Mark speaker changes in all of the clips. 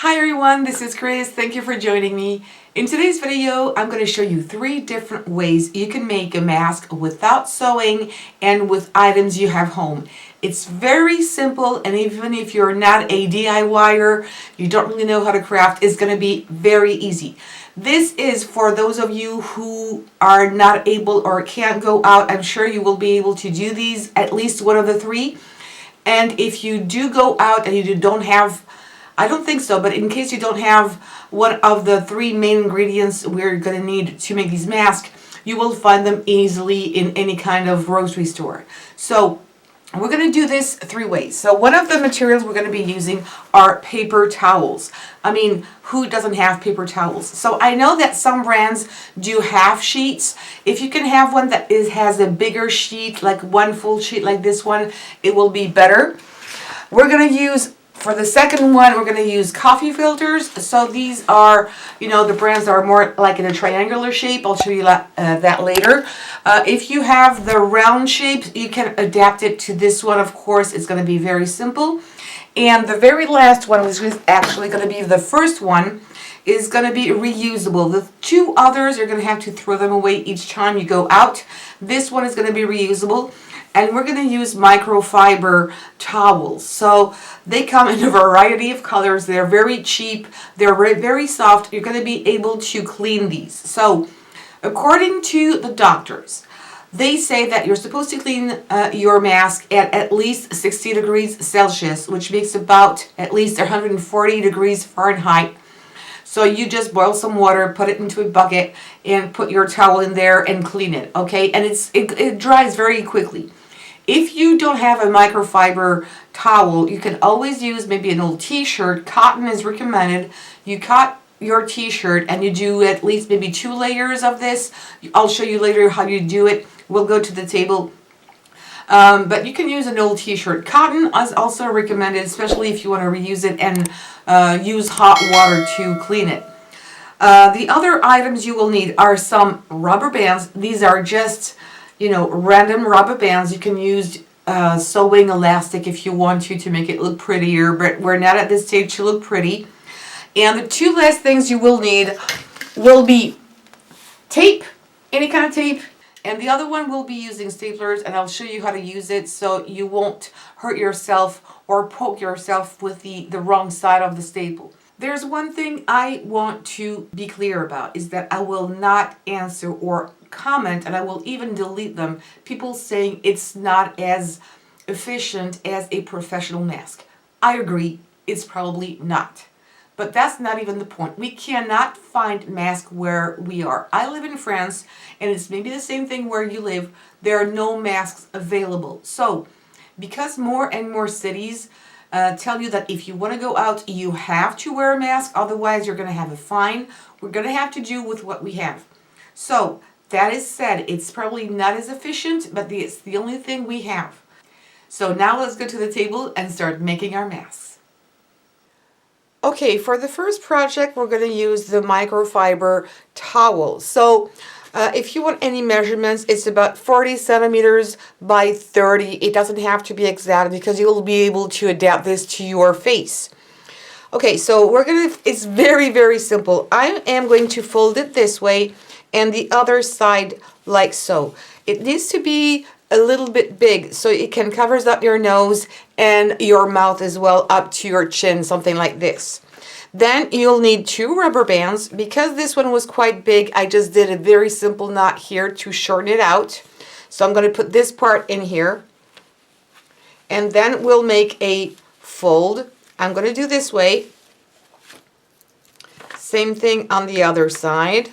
Speaker 1: Hi everyone, this is Chris. Thank you for joining me. In today's video, I'm going to show you 3 different ways you can make a mask without sewing and with items you have home. It's very simple, and even if you're not a DIYer, you don't really know how to craft, it's going to be very easy. This is for those of you who are not able or can't go out. I'm sure you will be able to do these, at least one of the 3. And if you do go out and you don't have, I don't think so, but in case you don't have one of the 3 main ingredients we're going to need to make these masks, you will find them easily in any kind of grocery store. So we're going to do this 3 ways. So one of the materials we're going to be using are paper towels. I mean, who doesn't have paper towels? So I know that some brands do half sheets. If you can have one that has a bigger sheet, like one full sheet like this one, it will be better. We're going to use, for the second one, we're going to use coffee filters. So these are, the brands are more like in a triangular shape. I'll show you that later. If you have the round shape, you can adapt it to this one. Of course, it's going to be very simple. And the very last one, which is actually going to be the first one, is going to be reusable. The 2 others, you're going to have to throw them away each time you go out. This one is going to be reusable. And we're going to use microfiber towels. So they come in a variety of colors. They're very cheap. They're very soft. You're going to be able to clean these. So according to the doctors, they say that you're supposed to clean your mask at least 60 degrees Celsius, which makes about at least 140 degrees Fahrenheit. So you just boil some water, put it into a bucket, and put your towel in there and clean it, okay? And it dries very quickly. If you don't have a microfiber towel, you can always use maybe an old t-shirt. Cotton is recommended. You cut your t-shirt and you do at least maybe 2 layers of this. I'll show you later how you do it. We'll go to the table. But you can use an old t-shirt. Cotton is also recommended, especially if you want to reuse it and use hot water to clean it. The other items you will need are some rubber bands. These are just, random rubber bands. You can use sewing elastic if you want to make it look prettier, but we're not at this stage to look pretty. And the 2 last things you will need will be tape, any kind of tape, and the other one will be using staplers, and I'll show you how to use it so you won't hurt yourself or poke yourself with the wrong side of the staple. There's one thing I want to be clear about, is that I will not answer or comment, and I will even delete them, people saying it's not as efficient as a professional mask. I agree, it's probably not. But that's not even the point. We cannot find masks where we are. I live in France, and it's maybe the same thing where you live. There are no masks available. So, because more and more cities tell you that if you want to go out, you have to wear a mask, otherwise you're going to have a fine. We're going to have to do with what we have. So, that is said, it's probably not as efficient, but it's the only thing we have. So now let's go to the table and start making our masks. Okay, for the first project, we're going to use the microfiber towel. So if you want any measurements, it's about 40 centimeters by 30. It doesn't have to be exact because you'll be able to adapt this to your face. Okay, so it's very, very simple. I am going to fold it this way and the other side like so. It needs to be a little bit big so it can covers up your nose and your mouth as well, up to your chin, something like this. Then you'll need 2 rubber bands. Because this one was quite big, I just did a very simple knot here to shorten it out. So I'm going to put this part in here, and then we'll make a fold. I'm going to do this way. Same thing on the other side.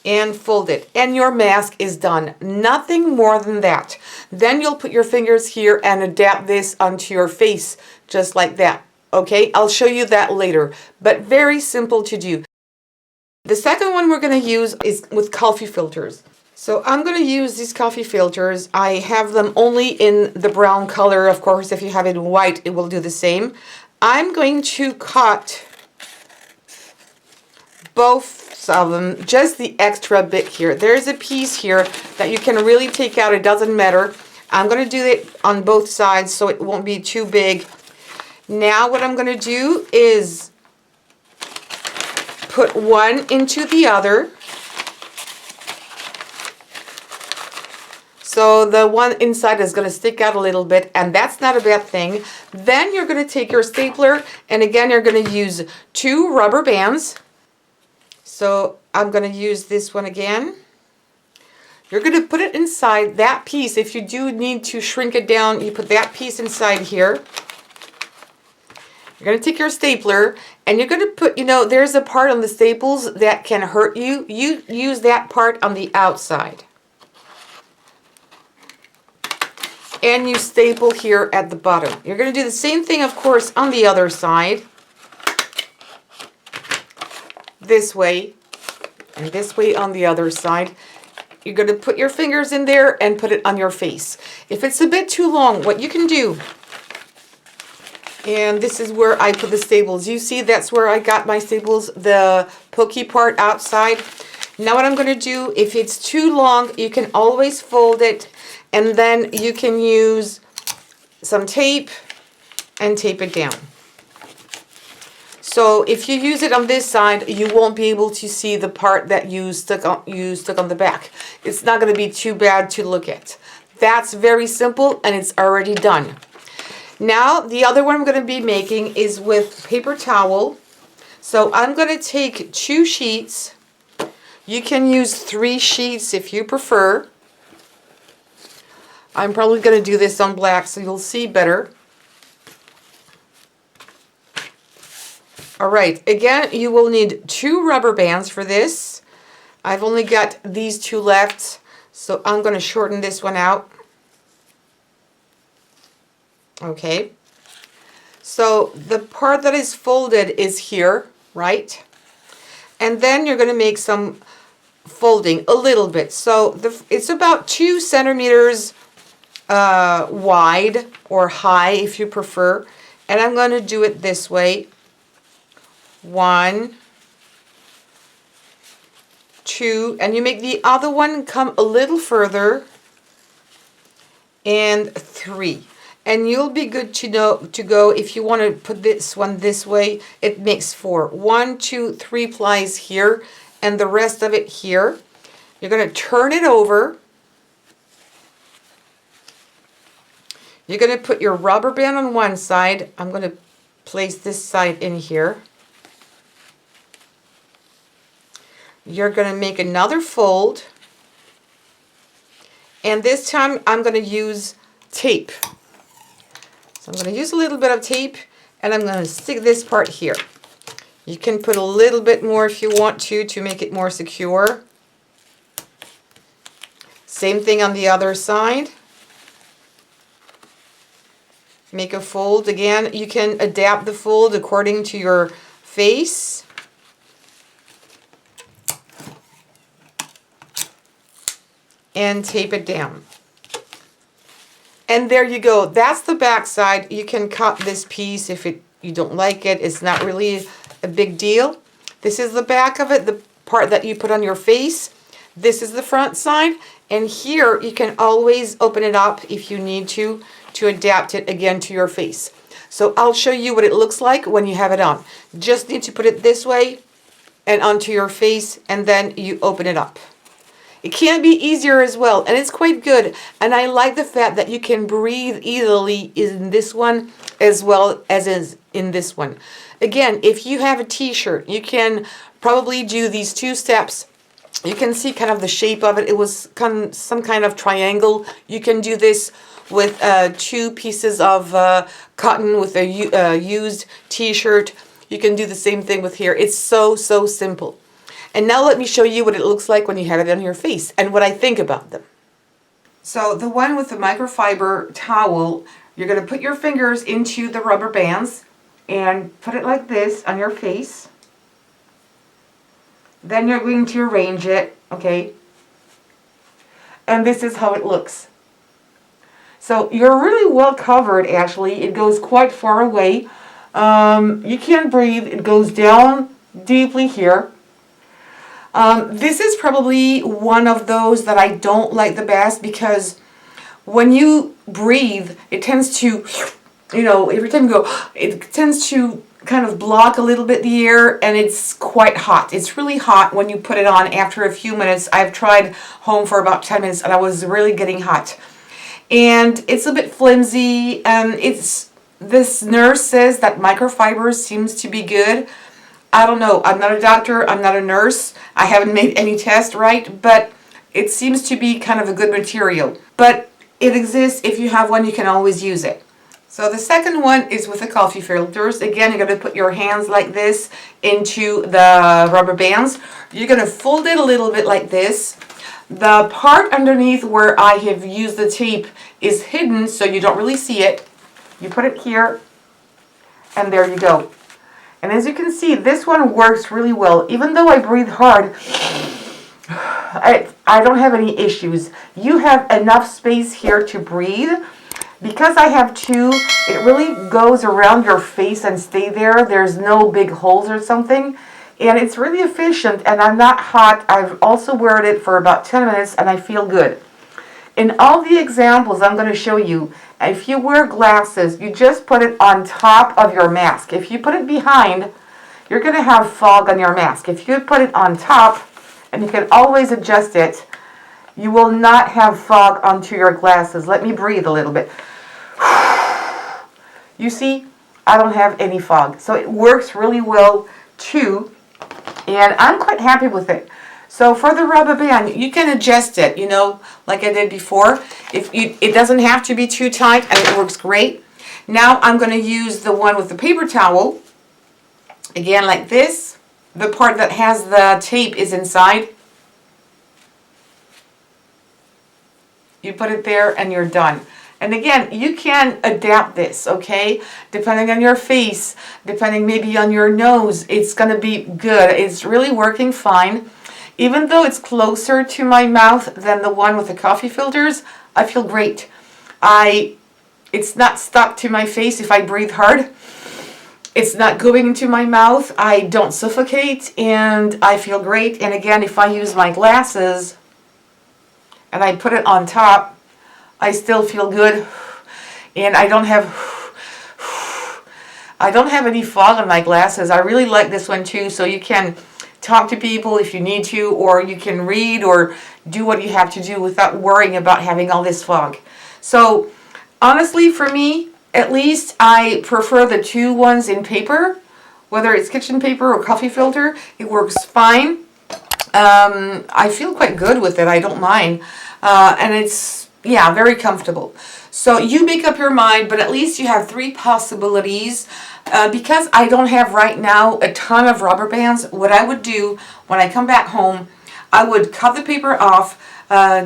Speaker 1: And fold it, and your mask is done. Nothing more than that. Then you'll put your fingers here and adapt this onto your face just like that. Okay, I'll show you that later, but very simple to do. The second one we're going to use is with coffee filters. So I'm going to use these coffee filters. I have them only in the brown color. Of course, if you have it in white, it will do the same. I'm going to cut both of them, just the extra bit here. There's a piece here that you can really take out. It doesn't matter. I'm going to do it on both sides so it won't be too big. Now what I'm going to do is put one into the other. So the one inside is going to stick out a little bit, and that's not a bad thing. Then you're going to take your stapler, and again you're going to use 2 rubber bands. So I'm going to use this one again. You're going to put it inside that piece. If you do need to shrink it down, you put that piece inside here. You're going to take your stapler, and you're going to put, there's a part on the staples that can hurt you. You use that part on the outside. And you staple here at the bottom. You're going to do the same thing, of course, on the other side. This way, and this way on the other side. You're going to put your fingers in there and put it on your face. If it's a bit too long, what you can do, and this is where I put the staples. You see, that's where I got my staples, the pokey part outside. Now what I'm going to do, if it's too long, you can always fold it, and then you can use some tape and tape it down. So if you use it on this side, you won't be able to see the part that you stuck on the back. It's not going to be too bad to look at. That's very simple, and it's already done. Now the other one I'm going to be making is with paper towel. So I'm going to take 2 sheets. You can use 3 sheets if you prefer. I'm probably going to do this on black so you'll see better. Alright, again, you will need 2 rubber bands for this. I've only got these 2 left, so I'm going to shorten this one out. Okay. So the part that is folded is here, right? And then you're going to make some folding a little bit. So it's about 2 centimeters wide or high if you prefer. And I'm going to do it this way. 1, 2, and you make the other one come a little further, and 3. And you'll be good to go if you want to put this one this way. It makes 4. 1, 2, 3 plies here, and the rest of it here. You're going to turn it over. You're going to put your rubber band on one side. I'm going to place this side in here. You're going to make another fold, and this time I'm going to use tape. So I'm going to use a little bit of tape, and I'm going to stick this part here. You can put a little bit more if you want to make it more secure. Same thing on the other side. Make a fold. Again, you can adapt the fold according to your face. And tape it down. And there you go. That's the back side. You can cut this piece if you don't like it. It's not really a big deal. This is the back of it, the part that you put on your face. This is the front side. And here you can always open it up if you need to adapt it again to your face. So I'll show you what it looks like when you have it on. Just need to put it this way and onto your face, and then you open it up. It can be easier as well, and it's quite good. And I like the fact that you can breathe easily in this one as well as in this one. Again, if you have a t-shirt, you can probably do these 2 steps. You can see kind of the shape of it. It was some kind of triangle. You can do this with 2 pieces of cotton with a used t-shirt. You can do the same thing with here. It's so simple. And now let me show you what it looks like when you have it on your face and what I think about them. So the one with the microfiber towel, you're going to put your fingers into the rubber bands and put it like this on your face. Then you're going to arrange it, okay? And this is how it looks. So you're really well covered, actually. It goes quite far away. You can't breathe. It goes down deeply here. This is probably one of those that I don't like the best because when you breathe, it tends to you know, every time you go, it tends to kind of block a little bit the air, and it's quite hot. It's really hot when you put it on after a few minutes. I've tried home for about 10 minutes and I was really getting hot. And it's a bit flimsy. This nurse says that microfiber seems to be good. I don't know. I'm not a doctor. I'm not a nurse. I haven't made any test, right? But it seems to be kind of a good material. But it exists. If you have one, you can always use it. So the second one is with the coffee filters. Again, you're going to put your hands like this into the rubber bands. You're going to fold it a little bit like this. The part underneath where I have used the tape is hidden, so you don't really see it. You put it here, and there you go. And as you can see, this one works really well. Even though I breathe hard, I don't have any issues. You have enough space here to breathe. Because I have two, it really goes around your face and stay there. There's no big holes or something. And it's really efficient, and I'm not hot. I've also weared it for about 10 minutes, and I feel good. In all the examples I'm going to show you, if you wear glasses, you just put it on top of your mask. If you put it behind, you're going to have fog on your mask. If you put it on top, and you can always adjust it, you will not have fog onto your glasses. Let me breathe a little bit. You see, I don't have any fog. So it works really well too. And I'm quite happy with it. So for the rubber band, you can adjust it, you know, like I did before. It doesn't have to be too tight, and it works great. Now I'm going to use the one with the paper towel. Again, like this. The part that has the tape is inside. You put it there and you're done. And again, you can adapt this, okay? Depending on your face, depending maybe on your nose, it's going to be good. It's really working fine. Even though it's closer to my mouth than the one with the coffee filters, I feel great. It's not stuck to my face if I breathe hard. It's not going into my mouth. I don't suffocate, and I feel great. And again, if I use my glasses and I put it on top, I still feel good, and I don't have any fog on my glasses. I really like this one too, so you can talk to people if you need to, or you can read or do what you have to do without worrying about having all this fog. So honestly, for me, at least, I prefer the two ones in paper, whether it's kitchen paper or coffee filter. It works fine. I feel quite good with it. I don't mind. And it's, yeah, very comfortable. So you make up your mind, but at least you have three possibilities. Because I don't have right now a ton of rubber bands, what I would do when I come back home, I would cut the paper off,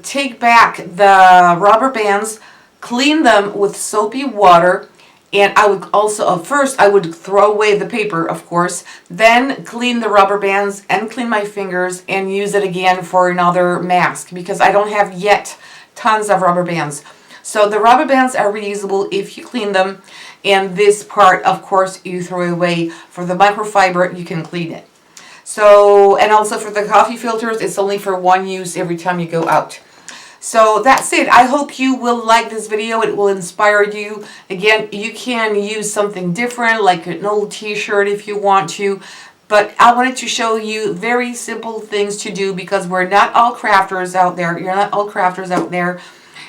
Speaker 1: take back the rubber bands, clean them with soapy water, and I would also, first I would throw away the paper, of course, then clean the rubber bands and clean my fingers and use it again for another mask, because I don't have yet tons of rubber bands. So the rubber bands are reusable if you clean them, and this part, of course, you throw away. For the microfiber, you can clean it. So, and also for the coffee filters, it's only for one use every time you go out. So that's it. I hope you will like this video. It will inspire you. Again, you can use something different, like an old t-shirt if you want to. But I wanted to show you very simple things to do, because we're not all crafters out there. You're not all crafters out there.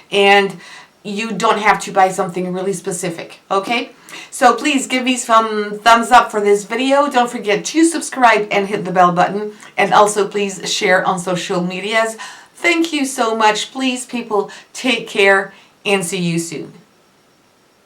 Speaker 1: And you don't have to buy something really specific, okay? So please give me some thumbs up for this video. Don't forget to subscribe and hit the bell button. And also please share on social medias. Thank you so much. Please, people, take care and see you soon.